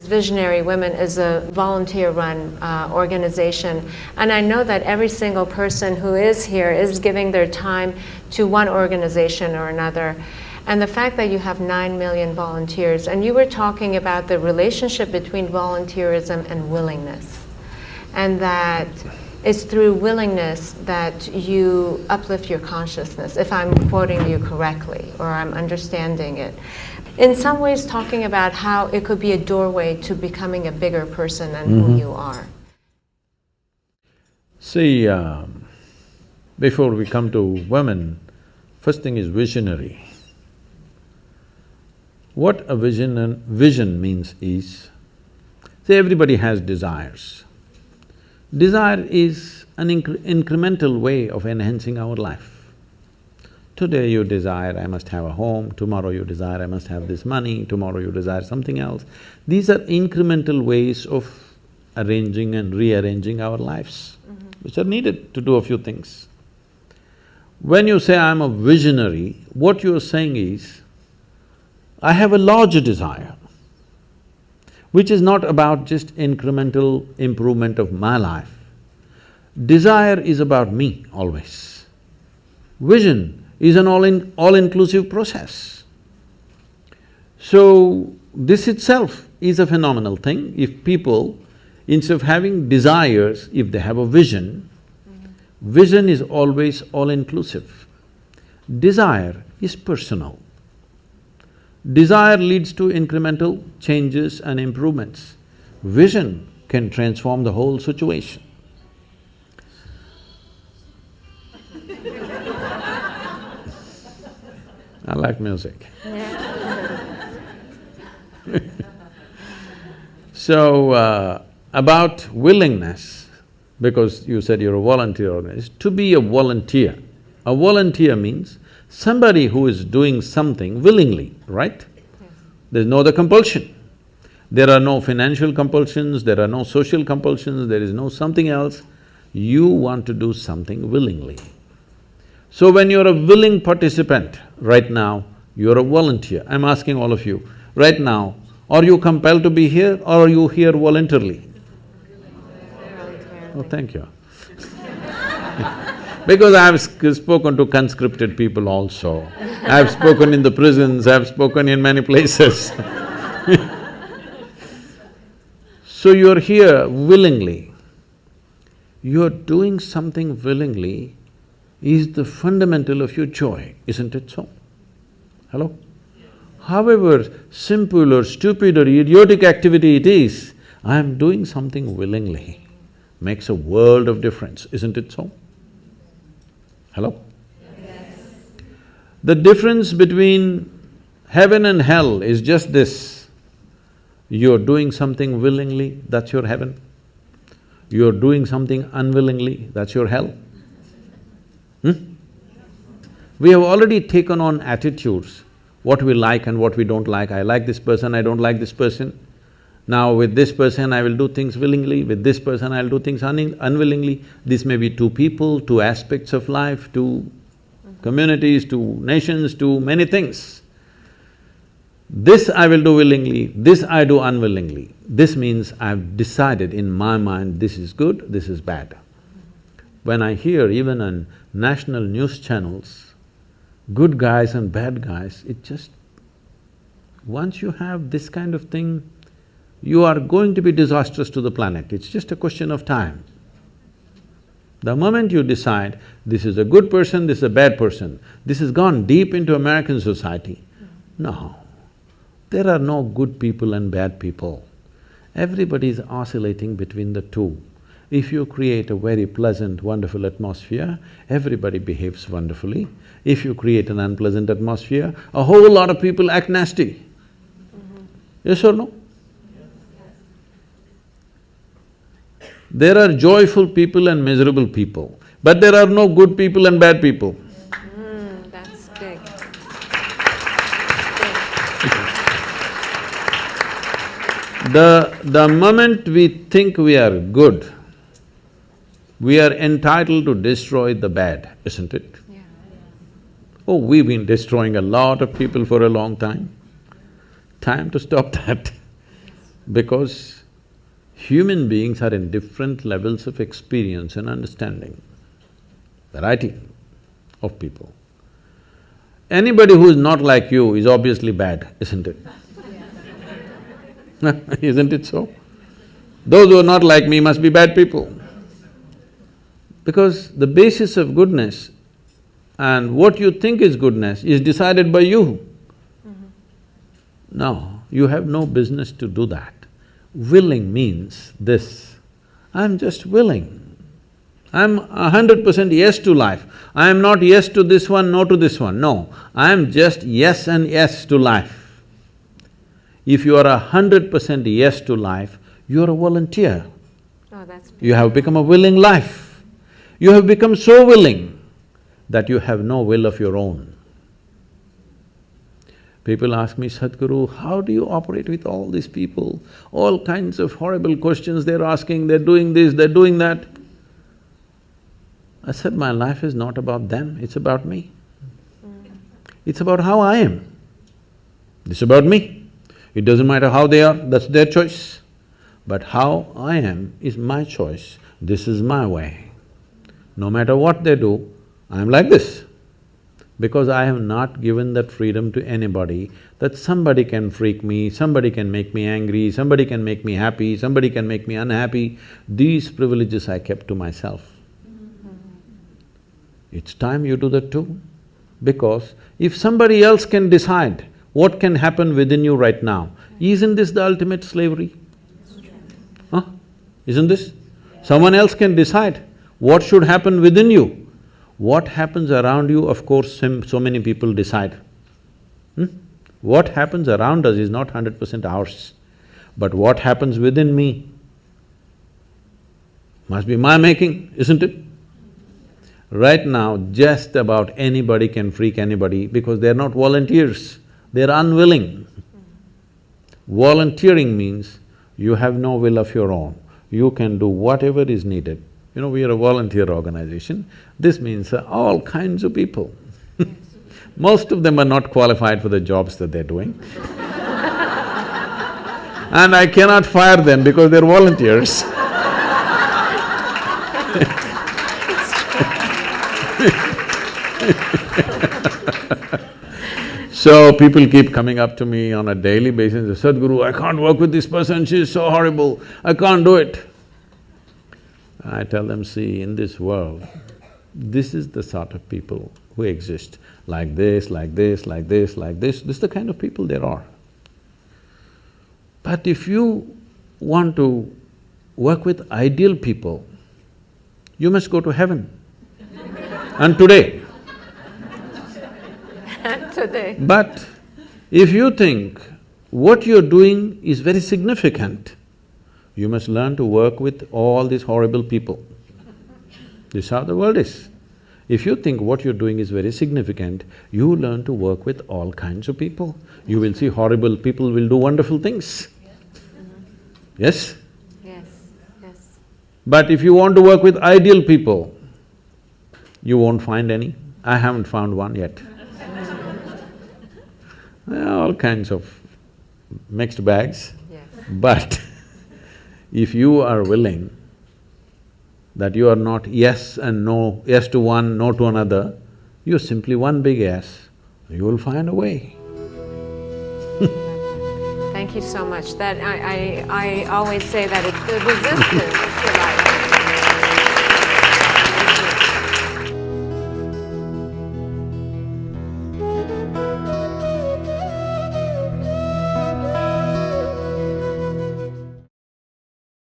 Visionary Women is a volunteer-run organization, and I know that every single person who is here is giving their time to one organization or another. And the fact that you have 9 million volunteers, and you were talking about the relationship between volunteerism and willingness, and that it's through willingness that you uplift your consciousness, if I'm quoting you correctly, or I'm understanding it. In some ways talking about how it could be a doorway to becoming a bigger person than who you are. See, before we come to women, first thing is visionary. What a vision means is, see, everybody has desires. Desire is an incremental way of enhancing our life. Today you desire, I must have a home, tomorrow you desire, I must have this money, tomorrow you desire something else. These are incremental ways of arranging and rearranging our lives, which are needed to do a few things. When you say, I'm a visionary, what you're saying is, I have a larger desire, which is not about just incremental improvement of my life. Desire is about me always. Vision is an all-inclusive process. So, this itself is a phenomenal thing. If people, instead of having desires, if they have a vision, vision is always all-inclusive. Desire is personal. Desire leads to incremental changes and improvements. Vision can transform the whole situation. I like music. So, about willingness, because you said you're a volunteer organization, to be a volunteer. A volunteer means somebody who is doing something willingly, right? Yes. There's no other compulsion. There are no financial compulsions, there are no social compulsions, there is no something else. You want to do something willingly. So when you're a willing participant, right now, you're a volunteer. I'm asking all of you, right now, are you compelled to be here or are you here voluntarily? Oh, thank you. Because I've spoken to conscripted people also. I've spoken in the prisons, I've spoken in many places. So you're here willingly. You're doing something willingly is the fundamental of your joy, isn't it so? Hello? However simple or stupid or idiotic activity it is, I'm doing something willingly, makes a world of difference, isn't it so? Hello? Yes. The difference between heaven and hell is just this. You're doing something willingly, that's your heaven. You're doing something unwillingly, that's your hell. We have already taken on attitudes, what we like and what we don't like. I like this person, I don't like this person. Now with this person I will do things willingly, with this person I'll do things unwillingly. This may be two people, two aspects of life, two communities, two nations, two many things. This I will do willingly, this I do unwillingly. This means I've decided in my mind, this is good, this is bad. When I hear even on national news channels, good guys and bad guys, it just… once you have this kind of thing, you are going to be disastrous to the planet, it's just a question of time. The moment you decide, this is a good person, this is a bad person, this has gone deep into American society. No, there are no good people and bad people. Everybody is oscillating between the two. If you create a very pleasant, wonderful atmosphere, everybody behaves wonderfully. If you create an unpleasant atmosphere, a whole lot of people act nasty. Yes or no? There are joyful people and miserable people, but there are no good people and bad people. That's big. The moment we think we are good, we are entitled to destroy the bad, isn't it? Yeah. Oh, we've been destroying a lot of people for a long time. Time to stop that. Because human beings are in different levels of experience and understanding, variety of people. Anybody who is not like you is obviously bad, isn't it? Isn't it so? Those who are not like me must be bad people. Because the basis of goodness and what you think is goodness is decided by you. No, you have no business to do that. Willing means this, I'm just willing. I'm 100% yes to life. I am not yes to this one, no to this one, no. I am just yes and yes to life. If you are 100% yes to life, you are a volunteer. Oh, that's beautiful. You have become a willing life. You have become so willing that you have no will of your own. People ask me, Sadhguru, how do you operate with all these people? All kinds of horrible questions they're asking, they're doing this, they're doing that. I said, my life is not about them, it's about me. It's about how I am. It's about me. It doesn't matter how they are, that's their choice. But how I am is my choice, this is my way. No matter what they do, I'm like this. Because I have not given that freedom to anybody that somebody can freak me, somebody can make me angry, somebody can make me happy, somebody can make me unhappy. These privileges I kept to myself. It's time you do that too. Because if somebody else can decide what can happen within you right now, isn't this the ultimate slavery? Huh? Isn't this? Someone else can decide what should happen within you. What happens around you, of course, so many people decide. What happens around us is not 100% ours. But what happens within me must be my making, isn't it? Right now, just about anybody can freak anybody because they're not volunteers, they're unwilling. Volunteering means you have no will of your own, you can do whatever is needed. You know, we are a volunteer organization, this means all kinds of people. Most of them are not qualified for the jobs that they're doing. And I cannot fire them because they're volunteers. So people keep coming up to me on a daily basis, Sadhguru, I can't work with this person, she's so horrible, I can't do it. I tell them, see, in this world, this is the sort of people who exist, like this, like this, like this, like this is the kind of people there are. But if you want to work with ideal people, you must go to heaven. And today. Today. But if you think what you're doing is very significant, you must learn to work with all these horrible people. This is how the world is. If you think what you're doing is very significant, you learn to work with all kinds of people. You will see horrible people will do wonderful things. Yes? Yes, yes. But if you want to work with ideal people, you won't find any. I haven't found one yet. All kinds of mixed bags. Yes. But if you are willing that you are not yes and no, yes to one, no to another, you're simply one big yes, you will find a way. Thank you so much. That I always say that it's the resistance to life.